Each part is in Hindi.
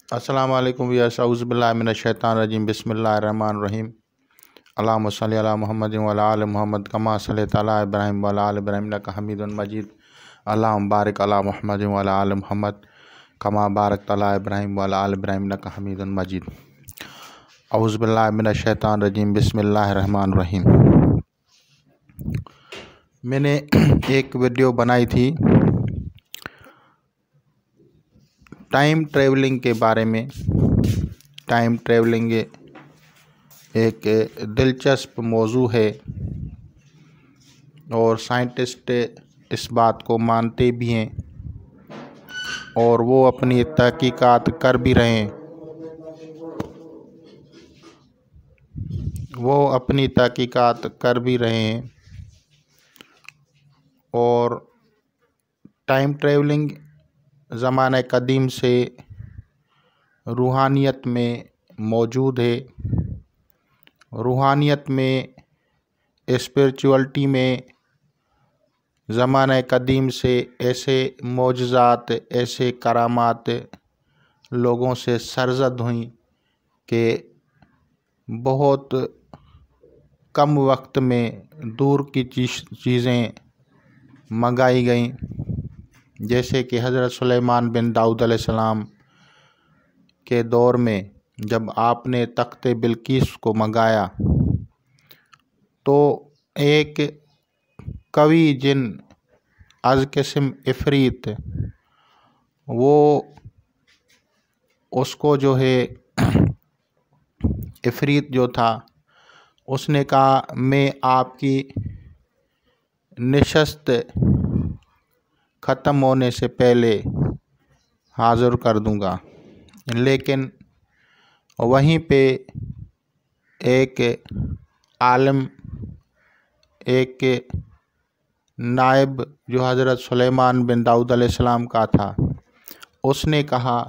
अस्सलाम वालेकुम व्यूअर्स, औज़ुबिल्लाहि मिनश्शैतानिर्रजीम, बिस्मिल्लाहिर्रहमानिर्रहीम। अल्लाहुम्मा सल्लि अला मुहम्मदिन व अला आलि मुहम्मद कमा सल्लैता अला इब्राहीम व अला आलि इब्राहीम इन्नका हमीदुन मजीद। अल्लाहुम्मा बारिक अला मुहम्मदिन व अला आलि मुहम्मद कमा बारकता अला इब्राहीम व अला आलि इब्राहीम इन्नका हमीदुन मजीद। औज़ुबिल्लाहि मिनश्शैतानिर्रजीम, बिस्मिल्लाहिर्रहमानिर्रहीम। मैंने एक वीडियो बनाई थी टाइम ट्रैवलिंग के बारे में। टाइम ट्रैवलिंग एक दिलचस्प मौजू है और साइंटिस्ट इस बात को मानते भी हैं और वो अपनी तहकीकात कर भी रहे हैं। और टाइम ट्रैवलिंग ज़माने कदीम से रूहानियत में मौजूद है। रूहानियत में, स्पिरिचुअलिटी में ज़माने कदीम से ऐसे मौजज़ात, ऐसे करामात लोगों से सरज़द हुई कि बहुत कम वक्त में दूर की चीज़ें मंगाई गईं। जैसे कि हज़रत सुलेमान बिन दाऊद अलैहिस्सलाम के दौर में जब आपने तख्ते बिल्किस को मंगाया तो एक कवि जिन अज़ किस्म इफ़रीत, वो उसको जो है इफ़रीत जो था उसने कहा मैं आपकी नशस्त ख़त्म होने से पहले हाज़िर कर दूंगा। लेकिन वहीं पे एक आलिम, एक नायब जो हज़रत सुलेमान बिन दाऊद अलैहिस्सलाम का था, उसने कहा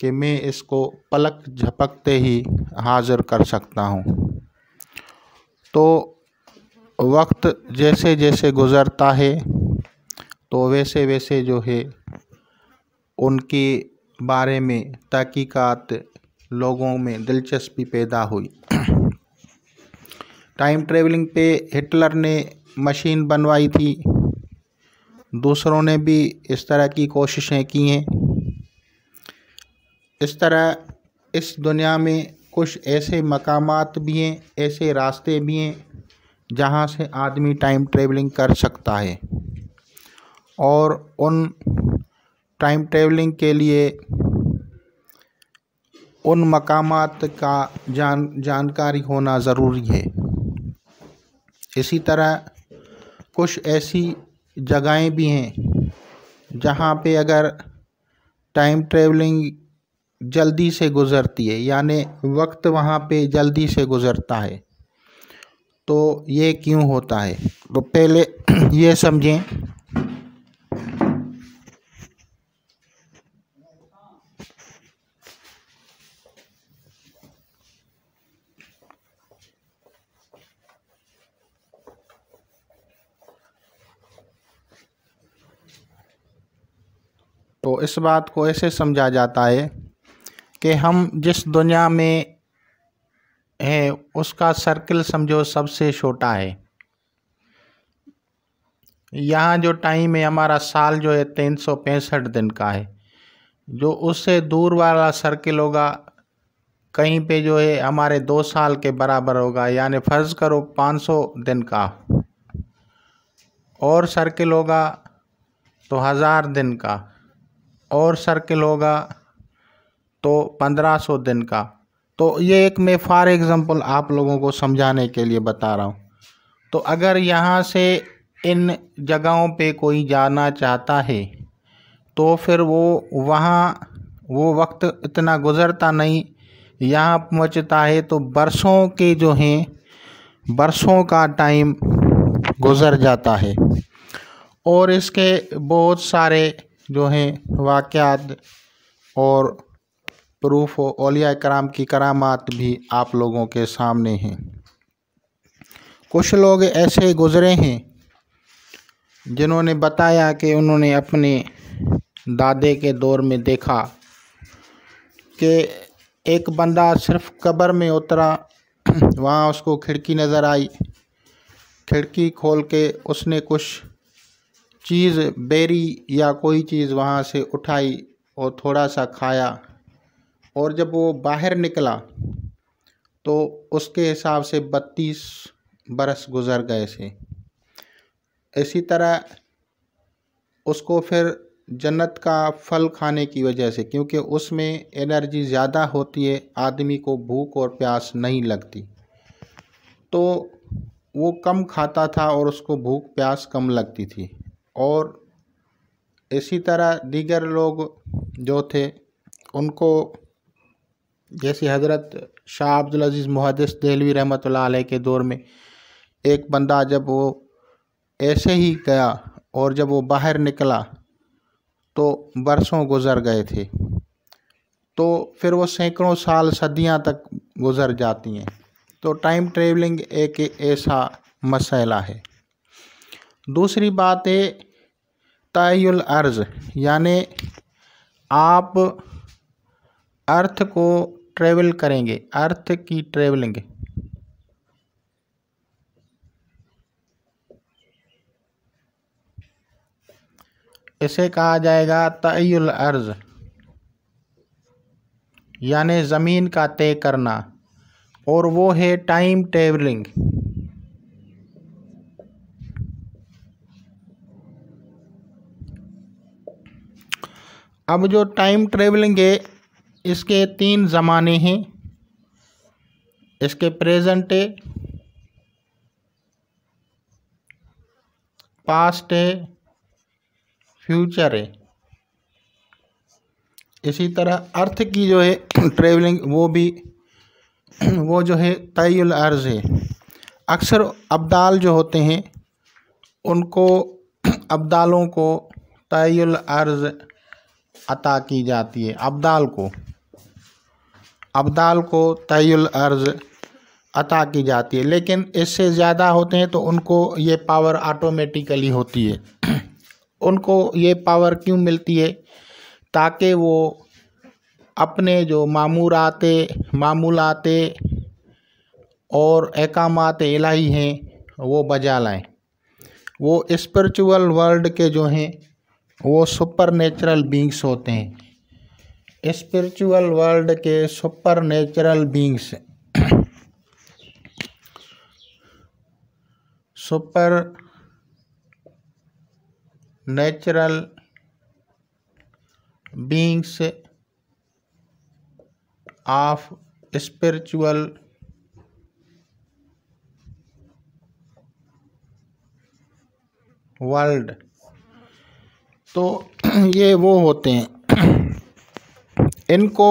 कि मैं इसको पलक झपकते ही हाज़िर कर सकता हूँ। तो वक्त जैसे जैसे गुज़रता है तो वैसे वैसे जो है उनके बारे में तहकीकात लोगों में दिलचस्पी पैदा हुई। टाइम ट्रैवलिंग पे हिटलर ने मशीन बनवाई थी, दूसरों ने भी इस तरह की कोशिशें की हैं। इस तरह इस दुनिया में कुछ ऐसे मकामात भी हैं, ऐसे रास्ते भी हैं जहाँ से आदमी टाइम ट्रैवलिंग कर सकता है। और उन टाइम ट्रैवलिंग के लिए उन मकामात का जानकारी होना ज़रूरी है। इसी तरह कुछ ऐसी जगहें भी हैं जहाँ पे अगर टाइम ट्रैवलिंग जल्दी से गुज़रती है, यानी वक्त वहाँ पे जल्दी से गुज़रता है, तो ये क्यों होता है? तो पहले ये समझें तो इस बात को ऐसे समझा जाता है कि हम जिस दुनिया में हैं उसका सर्किल समझो सबसे छोटा है। यहाँ जो टाइम है हमारा साल जो है 365 दिन का है। जो उससे दूर वाला सर्किल होगा कहीं पे जो है हमारे 2 साल के बराबर होगा, यानी फ़र्ज़ करो 500 दिन का। और सर्किल होगा तो 1000 दिन का, और सर्किल होगा तो 1500 दिन का। तो ये एक मैं फॉर एग्ज़ाम्पल आप लोगों को समझाने के लिए बता रहा हूँ। तो अगर यहाँ से इन जगहों पे कोई जाना चाहता है तो फिर वो वक्त इतना गुज़रता नहीं, यहाँ पहुँचता है तो बरसों के जो हैं बरसों का टाइम गुज़र जाता है। और इसके बहुत सारे जो हैं वाक़यात और प्रूफ औलिया कराम की करामात भी आप लोगों के सामने हैं। कुछ लोग ऐसे गुज़रे हैं जिन्होंने बताया कि उन्होंने अपने दादे के दौर में देखा कि एक बंदा सिर्फ कब्र में उतरा, वहाँ उसको खिड़की नज़र आई, खिड़की खोल के उसने कुछ चीज़, बेरी या कोई चीज़ वहाँ से उठाई और थोड़ा सा खाया, और जब वो बाहर निकला तो उसके हिसाब से 32 बरस गुज़र गए थे। इसी तरह उसको फिर जन्नत का फल खाने की वजह से, क्योंकि उसमें एनर्जी ज़्यादा होती है, आदमी को भूख और प्यास नहीं लगती, तो वो कम खाता था और उसको भूख प्यास कम लगती थी। और इसी तरह दीगर लोग जो थे उनको, जैसे हज़रत शाह अब्दुल अज़ीज़ मुहद्दिस देहलवी रहमतुल्लाह अलैह के दौर में एक बंदा जब वो ऐसे ही गया और जब वो बाहर निकला तो बरसों गुज़र गए थे, तो फिर वो सैकड़ों साल, सदियां तक गुज़र जाती हैं। तो टाइम ट्रेवलिंग एक ऐसा मसला है। दूसरी बात है तय्युल अर्ज़, यानी आप अर्थ को ट्रेवल करेंगे, अर्थ की ट्रेवलिंग। इसे कहा जाएगा तय्युल अर्ज़, यानी ज़मीन का तय करना, और वो है टाइम ट्रेवलिंग। अब जो टाइम ट्रेवलिंग है इसके 3 ज़माने हैं, इसके प्रेजेंट है, पास्ट है, फ्यूचर है। इसी तरह अर्थ की जो है ट्रेवलिंग वो जो है तय्युल अर्ज़ है। अक्सर अब्दाल जो होते हैं उनको, अब्दालों को तय्युल अर्ज़ अता की जाती है, अब्दाल को तय्युल अर्ज़ अता की जाती है, लेकिन इससे ज़्यादा होते हैं तो उनको ये पावर ऑटोमेटिकली होती है। उनको ये पावर क्यों मिलती है? ताकि वो अपने जो मामूलाते और अहकामात इलाही हैं वो बजा लाएं। वो स्पिरिचुअल वर्ल्ड के जो हैं वो सुपर नेचुरल बींग्स होते हैं, स्पिरिचुअल वर्ल्ड के super natural beings, super natural beings of spiritual world. तो ये वो होते हैं, इनको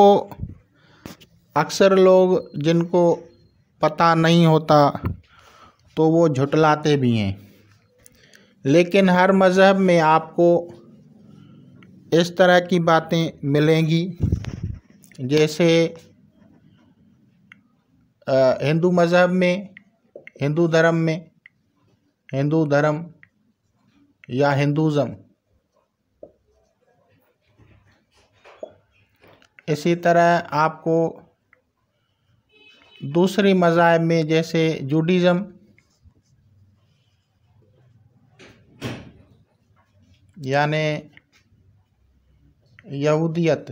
अक्सर लोग जिनको पता नहीं होता तो वो झुटलाते भी हैं, लेकिन हर मज़हब में आपको इस तरह की बातें मिलेंगी। जैसे हिंदू मज़हब में, हिंदू धर्म या हिंदुज़म, इसी तरह आपको दूसरी मज़ाहिब में जैसे जूडिज़म यानी यहूदियत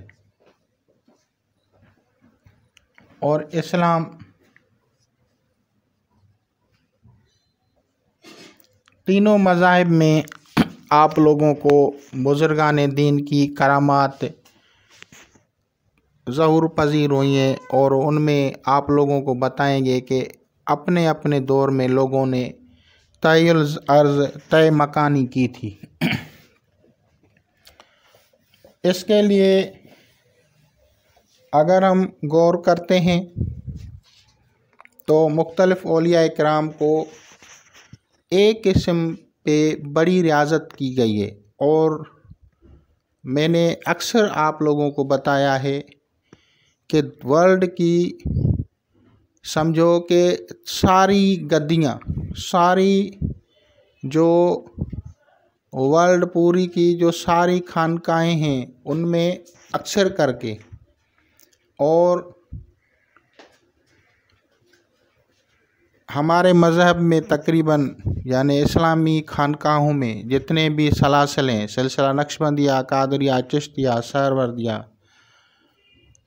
और इस्लाम, तीनों मज़ाहिब में आप लोगों को बुज़ुर्गान दीन की करामात ज़हूर पजीर हुई हैं, और उनमें आप लोगों को बताएंगे कि अपने अपने दौर में लोगों ने तय्युल अर्ज़ तय मकानी की थी। इसके लिए अगर हम गौर करते हैं तो मुख्तलिफ़ औलिया इकराम को एक किस्म पे बड़ी रियाज़त की गई है, और मैंने अक्सर आप लोगों को बताया है कि वर्ल्ड की समझो कि सारी गद्दियाँ, सारी जो वर्ल्ड पूरी की जो सारी खानकाएँ हैं उनमें अक्सर करके और हमारे मज़हब में तकरीबन यानी इस्लामी खानकाहों में जितने भी सलासिलें सिलसिला नक्शबंदिया, कादरिया, चिश्तिया, सहरवर्दिया,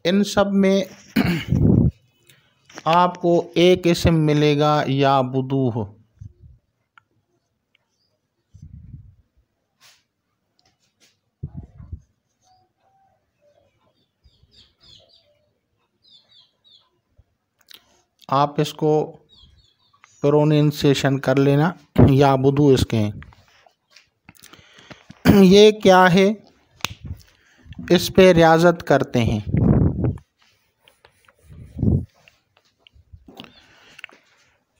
इन सब में आपको एक इस्म मिलेगा या बुदूह। आप इसको प्रोनाउंसिएशन कर लेना, या बुदू इसके हैं। ये क्या है, इस पे रियाजत करते हैं।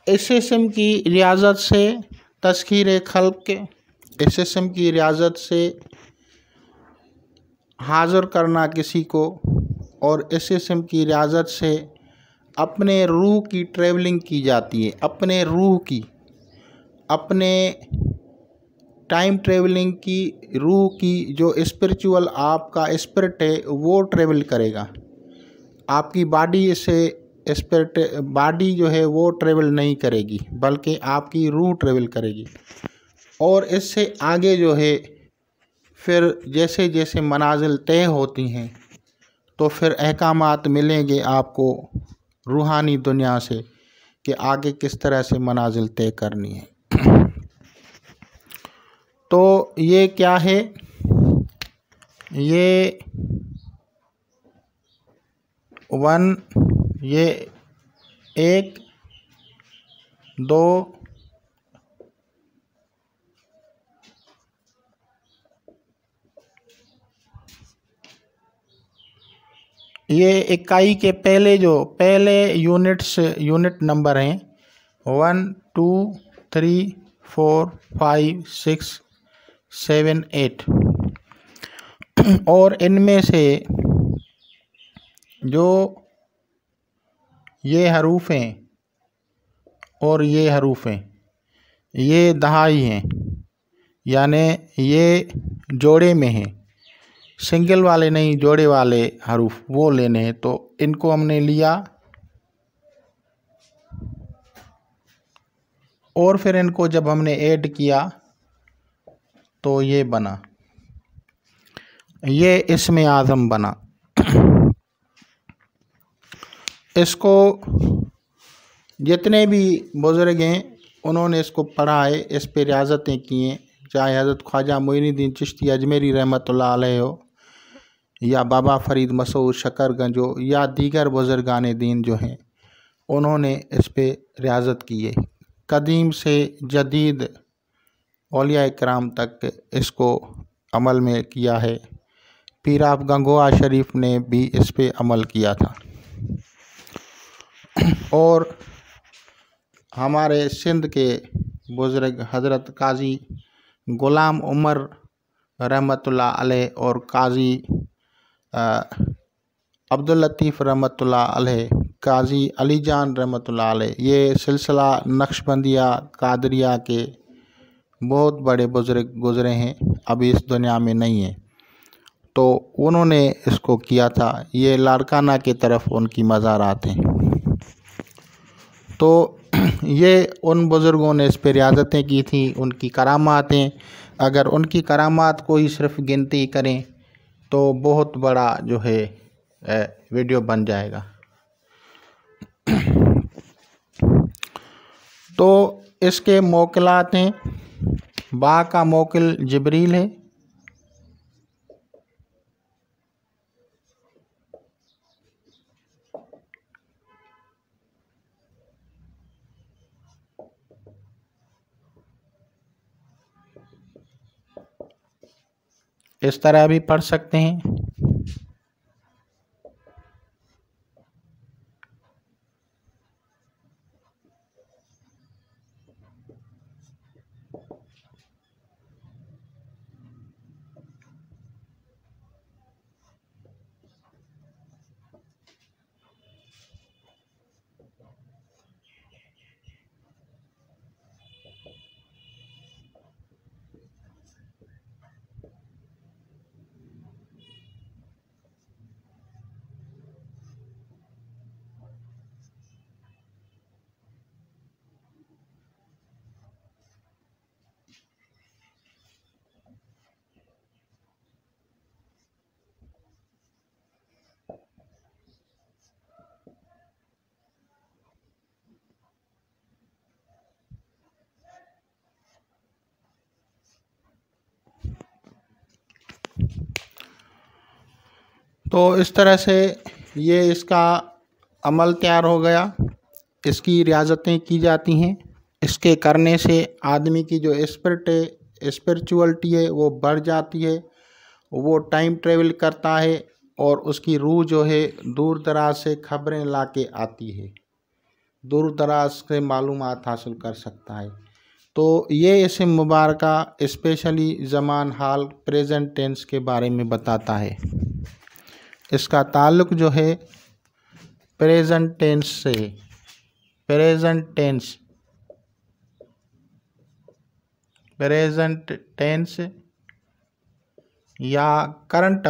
इस इस्म की रियाजत से तज़कीर खल्क़ के, इस इस्म की रियाजत से हाज़िर करना किसी को, और इस इस्म की रियाजत से अपने रूह की ट्रैवलिंग की जाती है। अपने रूह की, अपने टाइम ट्रैवलिंग की, रूह की जो स्पिरिचुअल आपका स्पिरिट है वो ट्रैवल करेगा। आपकी बॉडी से स्पिरिट, बॉडी जो है वो ट्रैवल नहीं करेगी, बल्कि आपकी रूह ट्रैवल करेगी। और इससे आगे जो है फिर जैसे जैसे मनाजिल तय होती हैं तो फिर अहकामात मिलेंगे आपको रूहानी दुनिया से कि आगे किस तरह से मनाजिल तय करनी है। तो ये क्या है, ये 1, ये 1 2 ये इकाई के पहले यूनिट नंबर हैं 1 2 3 4 5 6 7 8। और इनमें से जो ये हरूफ हैं और ये हरूफ हैं, ये दहाई हैं, यानी ये जोड़े में हैं, सिंगल वाले नहीं, जोड़े वाले हरूफ वो लेने हैं। तो इनको हमने लिया और फिर इनको जब हमने ऐड किया तो ये बना, ये इसमें आज़म बना। इसको जितने भी बुज़ुर्ग हैं उन्होंने इसको पढ़ा है, इस पर रियाज़तें की हैं, चाहे हज़रत ख्वाजा मोइनुद्दीन चिश्ती अजमेरी रहमतुल्लाह अलैह हो, या बाबा फ़रीद मसूद शकरगंज हो, या दीगर बुज़ुर्गान दीन जो हैं उन्होंने इस पर रियाज़त की है। कदीम से जदीद औलिया इकराम तक इसको अमल में किया है। पीर आप गंगोआ शरीफ ने भी इस पे अमल किया था। और हमारे सिंध के बुज़ुर्ग हज़रत काजी ग़ुलाम उमर रहमतुल्लाह अलैह और काजी अब्दुल लतीफ़ रहमतुल्लाह अलैह, काजी अली जान रहमतुल्लाह अलैह, ये सिलसिला नक्शबंदिया कादरिया के बहुत बड़े बुज़ुर्ग गुज़रे हैं, अभी इस दुनिया में नहीं है। तो उन्होंने इसको किया था। ये लाड़काना की तरफ उनकी मज़ारात हैं। तो ये उन बुज़ुर्गों ने इस पर रियाज़तें की थी, उनकी करामात हैं। अगर उनकी करामात को ही सिर्फ गिनती करें तो बहुत बड़ा जो है वीडियो बन जाएगा। तो इसके मौकिलात हैं, बा का मौकिल जिब्रील है, इस तरह भी पढ़ सकते हैं। तो इस तरह से ये इसका अमल तैयार हो गया, इसकी रियाज़तें की जाती हैं। इसके करने से आदमी की जो स्पिरिचुअलिटी है वो बढ़ जाती है, वो टाइम ट्रेवल करता है और उसकी रूह जो है दूर दराज से खबरें ला के आती है, दूर दराज से मालूमात हासिल कर सकता है। तो ये इस्म मुबारका स्पेशली ज़मान हाल प्रेजेंट टेंस के बारे में बताता है। इसका ताल्लुक़ जो है प्रेजेंट टेंस से, प्रेजेंट टेंस या करंट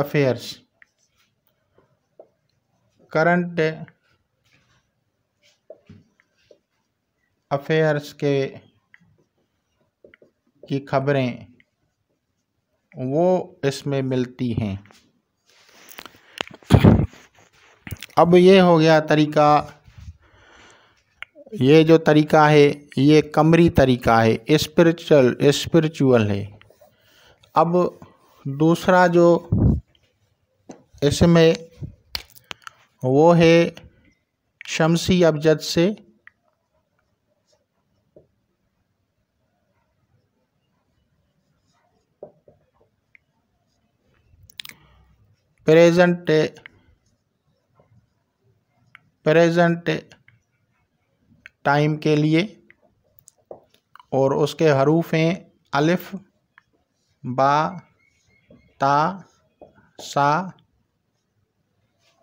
अफेयर्स की खबरें वो इसमें मिलती हैं। अब ये हो गया तरीका, ये जो तरीका है ये कमरी तरीका है, स्पिरिचुअल है। अब दूसरा जो इसमें वो है शमसी अबजद से, प्रेजेंट टाइम के लिए, और उसके हरूफ हैं अलिफ, बा, ता, सा,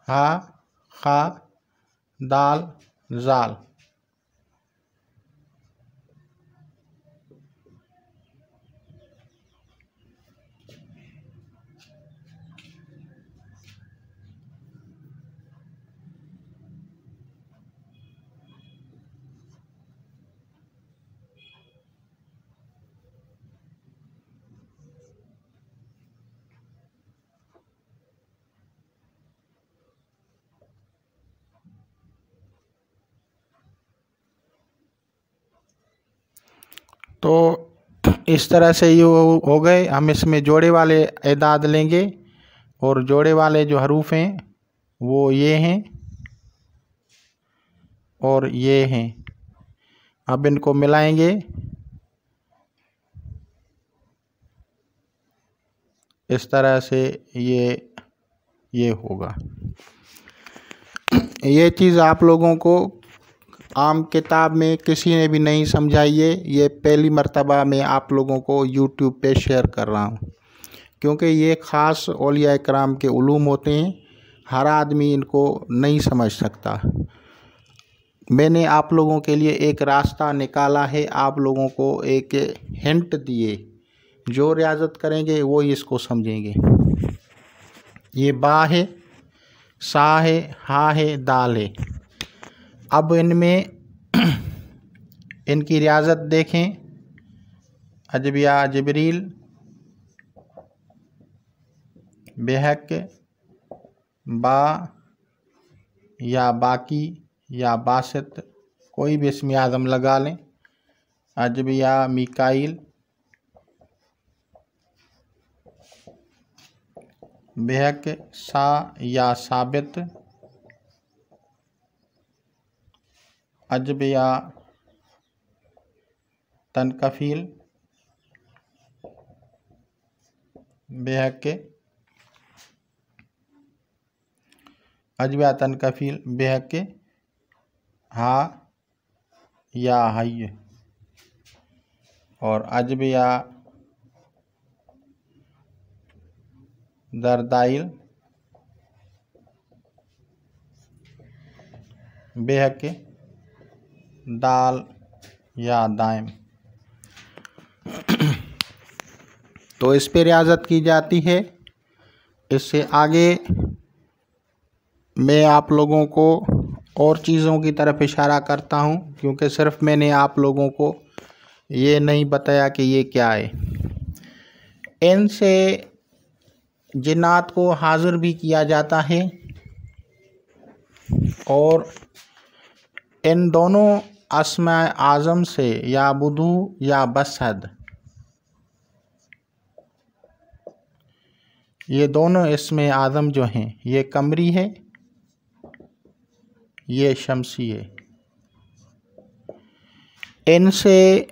हा, खा, दाल, जाल। तो इस तरह से ये हो गए। हम इसमें जोड़े वाले एदाद लेंगे और जोड़े वाले जो हरूफ हैं वो ये हैं और ये हैं। अब इनको मिलाएंगे, इस तरह से ये होगा। ये चीज़ आप लोगों को आम किताब में किसी ने भी नहीं समझाई है, ये पहली मर्तबा मैं आप लोगों को यूट्यूब पे शेयर कर रहा हूँ, क्योंकि ये ख़ास औलिया इकराम के उलूम होते हैं, हर आदमी इनको नहीं समझ सकता। मैंने आप लोगों के लिए एक रास्ता निकाला है, आप लोगों को एक हिंट दिए, जो रियाजत करेंगे वो इसको समझेंगे। ये बा है, सा है, हा है, दाल है। अब इनमें इनकी रियाजत देखें। अजबिया जिब्रील, बेहक, बा या बाकी या बासित, कोई भी इसमें आज़म लगा लें। अजबिया मिकाइल, बेहक, सा या साबित, अजबिया तनकफील, बेहक, अजबिया तनकफील, बेहक, हा या हय, और अजबिया दरदाइल, बेहक, दाल या दायम। तो इस पे रियाजत की जाती है। इससे आगे मैं आप लोगों को और चीज़ों की तरफ इशारा करता हूँ, क्योंकि सिर्फ मैंने आप लोगों को ये नहीं बताया कि ये क्या है। इनसे जिन्नात को हाजिर भी किया जाता है, और इन दोनों अस्मा आज़म से या बुधू या बसद, ये दोनों इसमें आज़म जो हैं, ये कमरी है, ये शमसी है। इनसे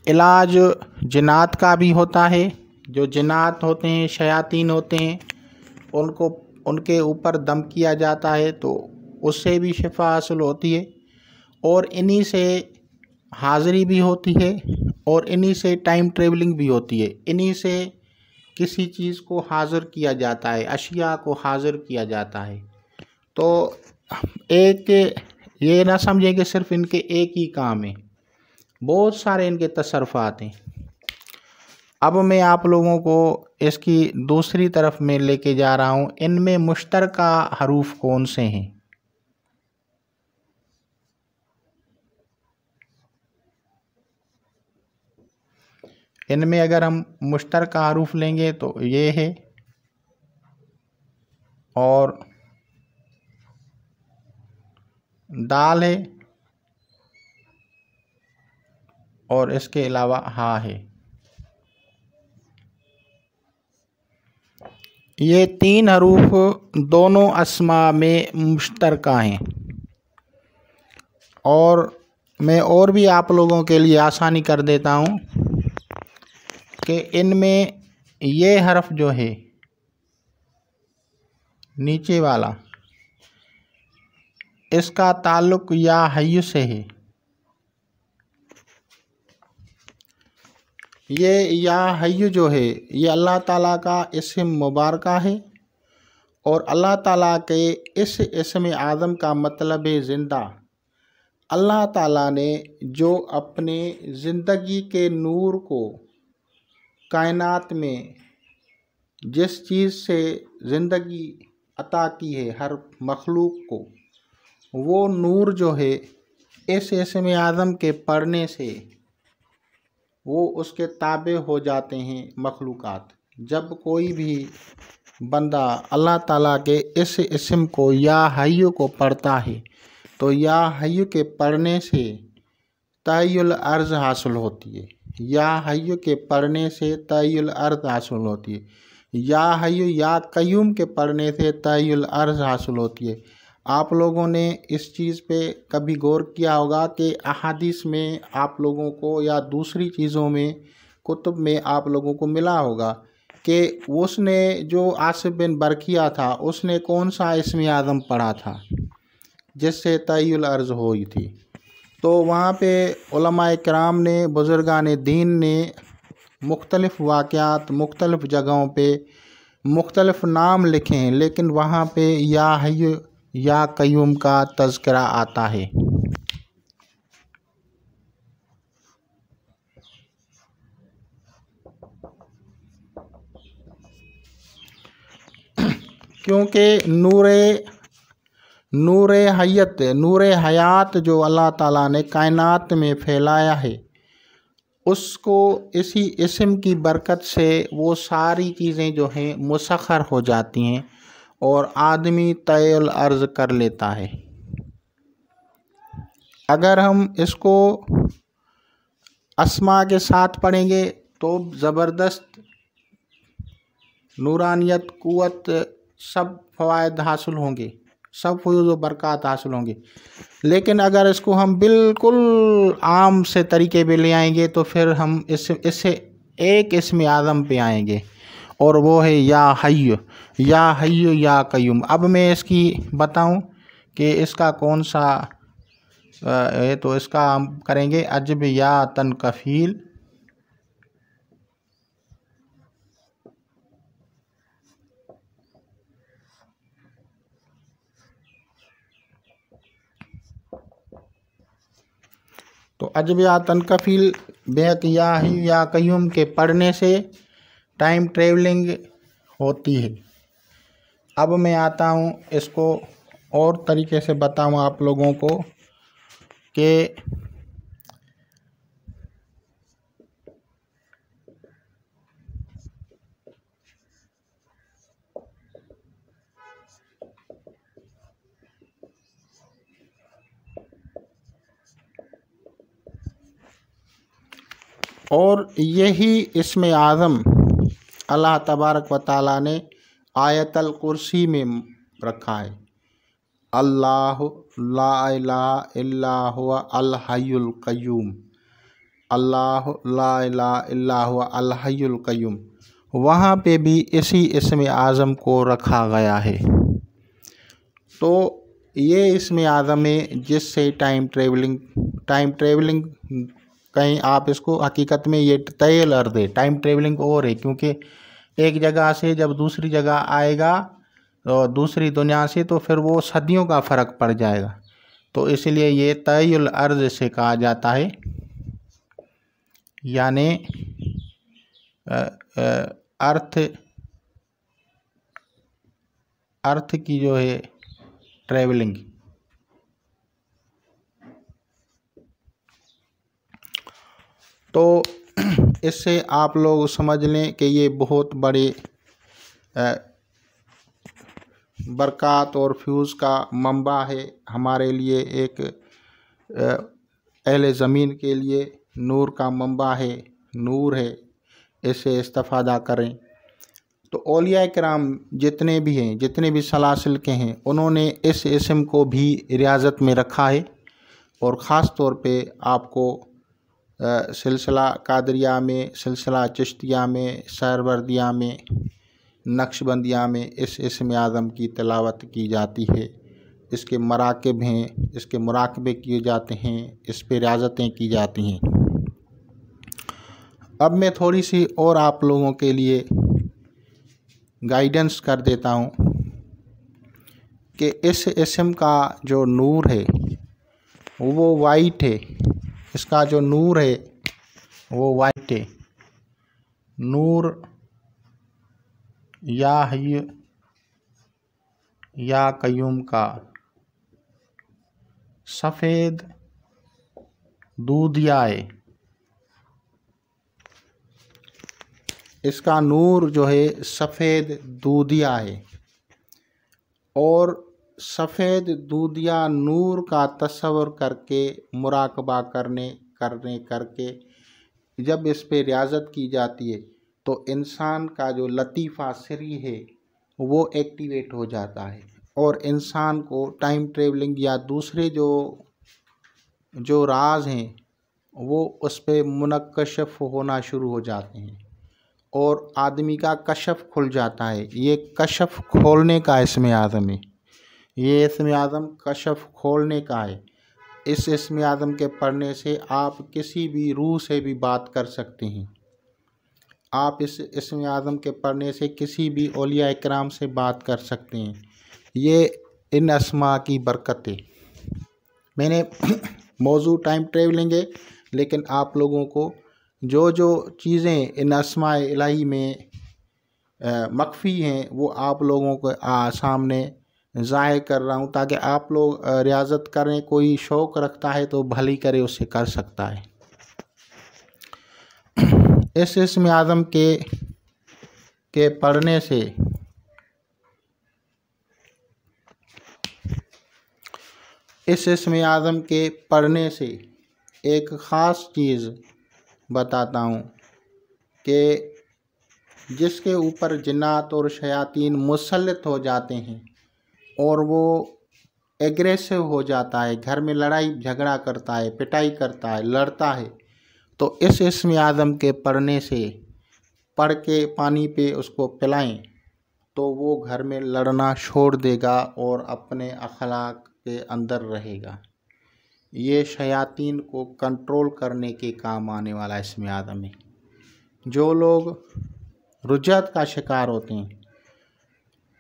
इलाज जिन्नात का भी होता है। जो जिन्नात होते हैं, शयातीन होते हैं, उनको उनके ऊपर दम किया जाता है तो उससे भी शिफा हासिल होती है। और इन्हीं से हाज़िरी भी होती है और इन्हीं से टाइम ट्रेवलिंग भी होती है। इन्हीं से किसी चीज़ को हाज़िर किया जाता है, अशिया को हाज़िर किया जाता है। तो एक ये ना समझें कि सिर्फ इनके एक ही काम है, बहुत सारे इनके तसर्रुफ़ात हैं। अब मैं आप लोगों को इसकी दूसरी तरफ में लेके जा रहा हूँ। इनमें मुश्तरका हरूफ कौन से हैं? इनमें अगर हम मुश्तरका हरूफ लेंगे तो ये है और दाल है और इसके अलावा हा है। ये तीन हरूफ दोनों अस्मा में मुश्तरका हैं। और मैं और भी आप लोगों के लिए आसानी कर देता हूँ कि इनमें ये हर्फ जो है नीचे वाला, इसका ताल्लुक़ या हय्य से है। ये या हय्य जो है ये अल्लाह ताला का इस्म मुबारका है और अल्लाह ताला के इस इस्म आज़म का मतलब है ज़िंदा। अल्लाह ताला ने जो अपने ज़िंदगी के नूर को कायनात में जिस चीज़ से ज़िंदगी अता की है हर मखलूक को, वो नूर जो है इस इस्म आज़म के पढ़ने से वो उसके ताबे हो जाते हैं मखलूक़ात। जब कोई भी बंदा अल्लाह ताला के इस इस्म को या हय्य को पढ़ता है तो या हय्य के पढ़ने से तहय्युल अर्ज़ हासिल होती है। या हय्य के पढ़ने से तहय्युल अर्ज़ हासिल होती है। या हय्य या कय्यूम के पढ़ने से तहय्युल अर्ज़ हासिल होती है। आप लोगों ने इस चीज़ पे कभी गौर किया होगा कि अहादीस में आप लोगों को या दूसरी चीज़ों में कुतुब में आप लोगों को मिला होगा कि उसने जो आसिफ बिन बरखिया था उसने कौन सा इस्म आज़म पढ़ा था जिससे तहय्युल अर्ज़ हुई थी। तो वहाँ पे उलमाए किराम ने, बुज़ुर्गान दीन ने मुख्तलिफ़ वाक़यात मुख्तलिफ़ जगहों पे मुख्तलिफ़ नाम लिखे हैं, लेकिन वहाँ पे या हय्य या कय्यूम का तज़किरा आता है। क्योंकि नूर हयात जो अल्लाह ताला ने कायनात में फैलाया है उसको इसी इस्म की बरकत से वो सारी चीज़ें जो हैं मुसख्खर हो जाती हैं और आदमी तय्युल अर्ज़ कर लेता है। अगर हम इसको अस्मा के साथ पढ़ेंगे तो ज़बरदस्त नूरानियत, क़ुव्वत, सब फ़वाइद हासिल होंगे, सब फ़यूज़ व बरक़ात हासिल होंगे। लेकिन अगर इसको हम बिल्कुल आम से तरीके पे ले आएंगे तो फिर हम इससे एक इस्म आज़म पे आएंगे और वो है या हय्य या कय्यूम। अब मैं इसकी बताऊं कि इसका कौन सा है, तो इसका हम करेंगे अजब या तनकफ़ील। तो अजब या तनकफ़ील बेहक या हय्य या कय्यूम के पढ़ने से टाइम ट्रेवलिंग होती है। अब मैं आता हूँ इसको और तरीके से बताऊँ आप लोगों को कि और यही इस्म आज़म अल्लाह तबारक व ताला ने आयतल कुर्सी में रखा है, अल्लाह ला इलाहा इल्ला हुवा अल हय्युल क़य्यूम, अल्लाह ला इलाहा इल्ला हुवा अल हय्युल क़य्यूम। वहाँ पे भी इसी इस्म आज़म को रखा गया है। तो ये इस्म आज़म है जिससे टाइम ट्रेवलिंग कहीं आप इसको हकीकत में ये तयल अर्द है, टाइम ट्रेवलिंग और है, क्योंकि एक जगह से जब दूसरी जगह आएगा और दूसरी दुनिया से, तो फिर वो सदियों का फ़र्क पड़ जाएगा। तो इसलिए ये तयल अर्ज़ से कहा जाता है, यानी अर्थ की जो है ट्रैवलिंग। तो इससे आप लोग समझ लें कि ये बहुत बड़े बरक़ात और फ्यूज़ का मंबा है हमारे लिए, एक अहले ज़मीन के लिए नूर का मंबा है, नूर है, इससे इस्तिफ़ादा करें। तो औलिया किराम जितने भी हैं, जितने भी सलासिल के हैं, उन्होंने इस इस्म को भी रियाज़त में रखा है। और ख़ास तौर पे आपको सिलसिला कादरिया में, सिलसिला चिश्तिया में, सहरवर्दिया में, नक्शबंदिया में इस इस्म आज़म की तिलावत की जाती है। इसके मराकिब हैं, इसके मुराकबे किए जाते हैं, इस पे रियाज़तें की जाती हैं। अब मैं थोड़ी सी और आप लोगों के लिए गाइडेंस कर देता हूँ कि इस इस्म का जो नूर है वो वाइट है, इसका जो नूर है वो वाइट है। नूर या हय्य या क़य्यूम का सफ़ेद दूधिया है, इसका नूर जो है सफ़ेद दूधिया है। और सफ़ेद दूधिया नूर का तस्वर करके, मुराकबा करके जब इस पे रियाज़त की जाती है तो इंसान का जो लतीफ़ा सिरी है वो एक्टिवेट हो जाता है, और इंसान को टाइम ट्रेवलिंग या दूसरे जो राज हैं वो उस पे मुनक्कशफ होना शुरू हो जाते हैं, और आदमी का कशफ खुल जाता है। ये कशफ खोलने का इस्म आज़म है, ये इस्म आज़म कशफ खोलने का है। इस इस्म आज़म के पढ़ने से आप किसी भी रूह से भी बात कर सकते हैं। आप इस इस्म आज़म के पढ़ने से किसी भी औलिया इकराम से बात कर सकते हैं। ये इन अस्मा की बरकत है। मैंने मौजू टाइम ट्रेवलिंग है, लेकिन आप लोगों को जो जो चीज़ें इन अस्मा इलाही में मख्फी हैं वो आप लोगों के सामने ज़ाहिर कर रहा हूँ, ताकि आप लोग रियाज़त करें। कोई शौक़ रखता है तो भली करे, उससे कर सकता है। इस इस्म आज़म के पढ़ने से एक ख़ास चीज़ बताता हूँ कि जिसके ऊपर जिन्नात और शयातीन मुसल्लत हो जाते हैं और वो एग्रेसिव हो जाता है, घर में लड़ाई झगड़ा करता है, पिटाई करता है, लड़ता है, तो इस इस्म आज़म के पढ़ने से, पढ़ के पानी पे उसको पिलाएं तो वो घर में लड़ना छोड़ देगा और अपने अखलाक के अंदर रहेगा। ये शयातीन को कंट्रोल करने के काम आने वाला इस्म आज़म है। जो लोग रुजत का शिकार होते हैं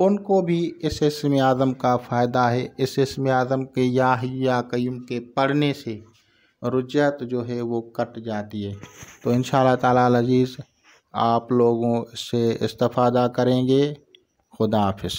उनको भी इस इस्म आज़म का फ़ायदा है। इस इस्म आज़म के या हय्यु या क़य्यूम के पढ़ने से रुजत जो है वो कट जाती है। तो इंशाअल्लाह ताला अज़ीज़ आप लोगों से इस्तिफ़ादा करेंगे। खुदा हाफ़िज़।